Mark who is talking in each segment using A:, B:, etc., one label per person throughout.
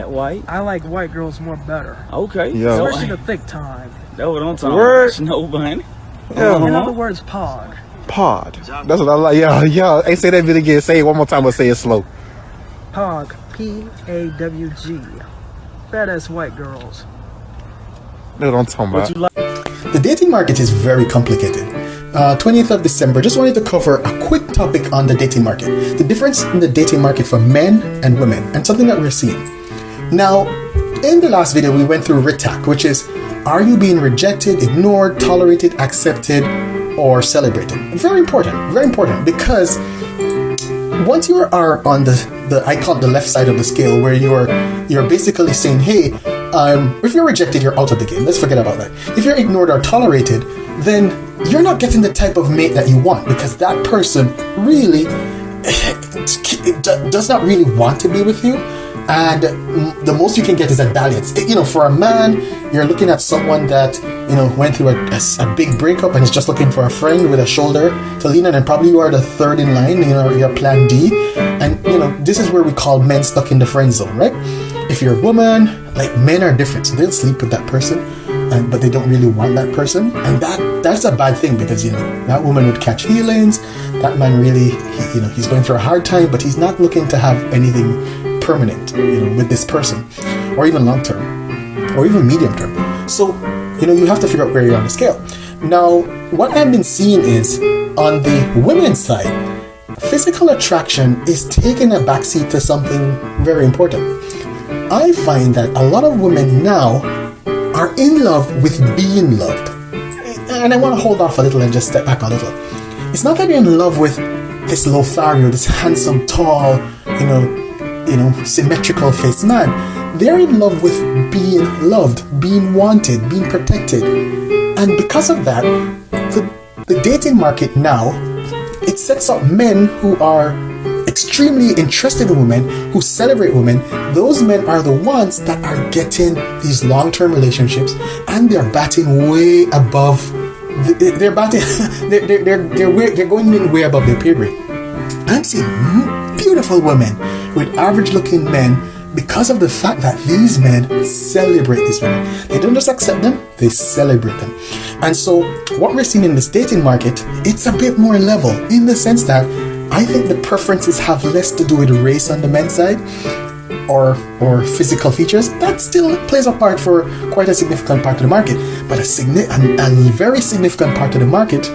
A: that white.
B: I like white girls more better.
A: Okay.
C: Yeah.
B: Especially the thick time.
A: That's what I'm talking
C: Word.
A: about. No, bunny.
C: Yeah.
B: In other words, pog.
C: Pod. That's what I like. Yeah. Hey, say that bit again. Say it one more time, but say it slow.
B: Pog. P-A-W-G. Badass white girls.
C: That's what I'm talking about.
A: What you like?
D: The dating market is very complicated. 20th of December, just wanted to cover a quick topic on the dating market. The difference in the dating market for men and women, and something that we're seeing. Now, in the last video, we went through RITAC, which is, are you being rejected, ignored, tolerated, accepted, or celebrated? Very important, because once you are on the I call it the left side of the scale, where you're basically saying, hey, if you're rejected, you're out of the game. Let's forget about that. If you're ignored or tolerated, then you're not getting the type of mate that you want, because that person really does not really want to be with you. And the most you can get is a dalliance. For a man, you're looking at someone that, went through a big breakup and is just looking for a friend with a shoulder to lean on, and probably you are the third in line, your plan D. And, this is where we call men stuck in the friend zone, right? If you're a woman, like, men are different. So they'll sleep with that person, but they don't really want that person. And that's a bad thing, because, that woman would catch feelings. That man really, he's going through a hard time, but he's not looking to have anything permanent, with this person, or even long term, or even medium term. So, you have to figure out where you're on the scale. Now, what I've been seeing is, on the women's side, physical attraction is taking a backseat to something very important. I find that a lot of women now are in love with being loved. And I want to hold off a little and just step back a little. It's not that they're in love with this Lothario, this handsome, tall, symmetrical faced man. They're in love with being loved, being wanted, being protected. And because of that, the dating market now, it sets up men who are extremely interested in women, who celebrate women. Those men are the ones that are getting these long-term relationships, and they're batting way above. They're going in way above their pay grade. I'm seeing beautiful women with average-looking men, because of the fact that these men celebrate these women. They don't just accept them, they celebrate them. And so what we're seeing in this dating market, it's a bit more level, in the sense that I think the preferences have less to do with race on the men's side, or physical features. That still plays a part for quite a significant part of the market. But a very significant part of the market,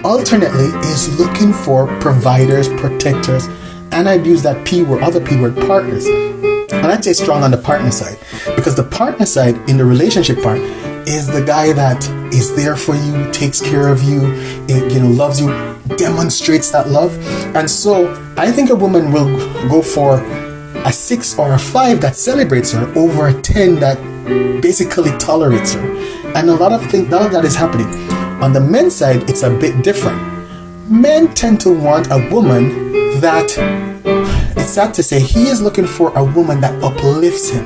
D: alternately, is looking for providers, protectors, and I'd use that other P word, partners. And I'd say strong on the partner side, because the partner side in the relationship part is the guy that is there for you, takes care of you, loves you, demonstrates that love. And so I think a woman will go for a 6 or a 5 that celebrates her over a 10 that basically tolerates her. And a lot of that is happening. On the men's side, it's a bit different. Men tend to want a woman that, it's sad to say, he is looking for a woman that uplifts him.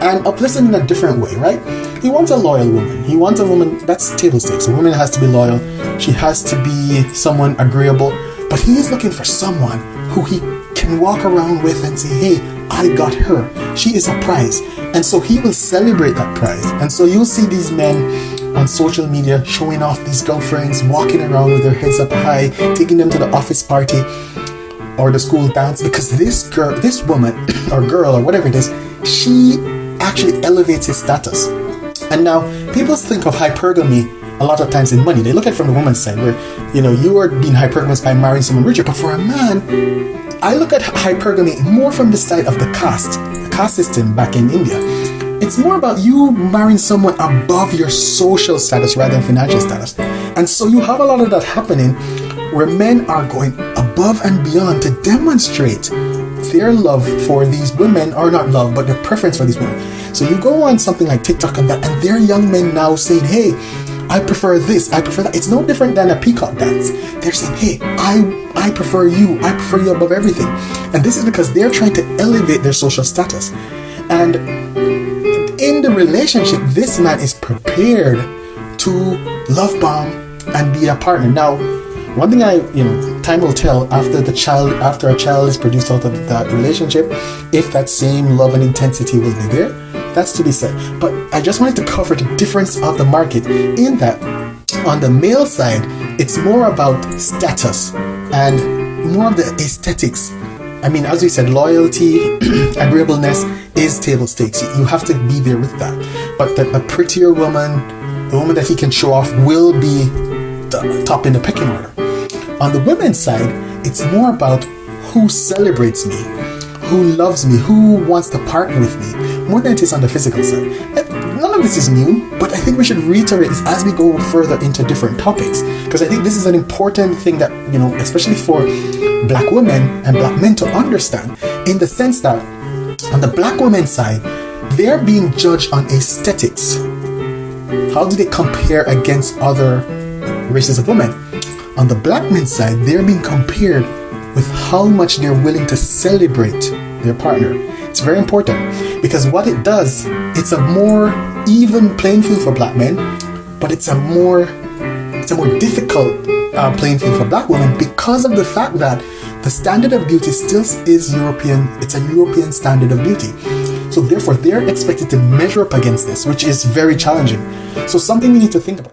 D: And uplifts him in a different way, right? He wants a loyal woman. He wants a woman, that's table stakes. A woman has to be loyal. She has to be someone agreeable. But he is looking for someone who he can walk around with and say, hey, I got her. She is a prize. And so he will celebrate that prize. And so you'll see these men on social media showing off these girlfriends, walking around with their heads up high, taking them to the office party or the school dance, because this woman or girl or whatever it is, she actually elevates his status. And now people think of hypergamy a lot of times in money. They look at it from the woman's side, where you are being hypergamous by marrying someone richer. But for a man, I look at hypergamy more from the side of the caste system back in India. It's more about you marrying someone above your social status rather than financial status. And so you have a lot of that happening, where men are going above and beyond to demonstrate their love for these women, or not love, but their preference for these women. So you go on something like TikTok and that, and there are young men now saying, hey, I prefer this, I prefer that. It's no different than a peacock dance. They're saying, hey, I prefer you above everything. And this is because they're trying to elevate their social status. And in the relationship, this man is prepared to love bomb and be a partner. Now, one thing time will tell after a child is produced out of that relationship, if that same love and intensity will be there. That's to be said. But I just wanted to cover the difference of the market in that on the male side, it's more about status and more of the aesthetics. I mean, as we said, loyalty, agreeableness is table stakes. You have to be there with that. But a prettier woman, the woman that he can show off, will be the top in the pecking order. On the women's side, it's more about who celebrates me, who loves me, who wants to partner with me, more than it is on the physical side. None of this is new, but I think we should reiterate this as we go further into different topics, because I think this is an important thing that, especially for black women and black men to understand, in the sense that on the black women's side, they're being judged on aesthetics. How do they compare against other races of women? On the black men's side, they're being compared with how much they're willing to celebrate their partner. It's very important, because what it does, it's a more even playing field for black men, but it's a more difficult playing field for black women, because of the fact that the standard of beauty still is European. It's a European standard of beauty. So therefore, they're expected to measure up against this, which is very challenging. So something we need to think about.